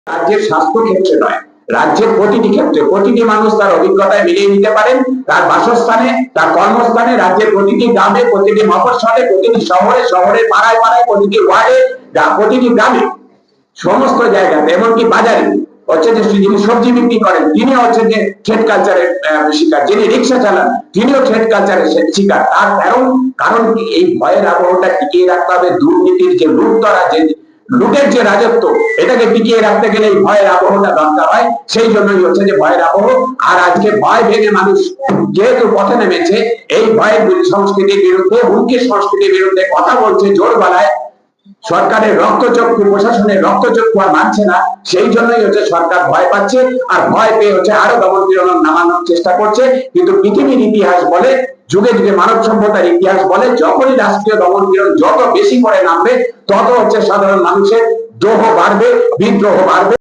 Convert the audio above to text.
রাজ্যের স্বাস্থ্য ক্ষেত্রে নয়, রাজ্যের প্রতিটি ক্ষেত্রে প্রতিটি মানুষ তার অভিজ্ঞতায় মিলিয়ে নিতে পারেন, তার বাসস্থানে, তার কর্মস্থানে, রাজ্যের প্রতিটি গ্রামে, প্রতিটি মফস্বলে, প্রতিটি শহরে, শহরের পাড়ায় পাড়ায়, প্রতিটি ওয়ার্ডে, প্রতিটি গ্রামে, সমস্ত জায়গাতে, এমনকি বাজারে হচ্ছে যে যিনি সবজি বিক্রি করেন তিনি হচ্ছে যে ট্রেড কালচারের শিকার, যিনি রিক্সা চালান তিনিও ট্রেড কালচারের শিকার। তার কারণ কি, এই ভয়ের আবহটা টিকিয়ে রাখতে হবে। দুর্নীতির যে লুটতরা, যে লুটের যে রাজত্ব, এটাকে টিকিয়ে রাখতে গেলে এই ভয়ের আবহটা দরকার হয়। সেই জন্যই হচ্ছে যে ভয়ের আবহ। আর আজকে ভয় ভেঙে মানুষ যেহেতু পথে নেমেছে, এই ভয়ের সংস্কৃতির বিরুদ্ধে, হুমকির সংস্কৃতির বিরুদ্ধে কথা বলছে জোর গলায়, সরকারের রক্তচক্ষু, প্রশাসনের রক্তচক্ষু আর মানছে না। সেই জন্যই হচ্ছে সরকার ভয় পাচ্ছে, আর ভয় পেয়ে হচ্ছে আরো দমন পীড়ন নামানোর চেষ্টা করছে। কিন্তু পৃথিবীর ইতিহাস বলে, যুগে যুগে মানব সভ্যতার ইতিহাস বলে, যখনই রাষ্ট্রীয় দমন পীড়ন যত বেশি করে নামবে, তত হচ্ছে সাধারণ মানুষের দ্রোহ বাড়বে, বিদ্রোহ বাড়বে।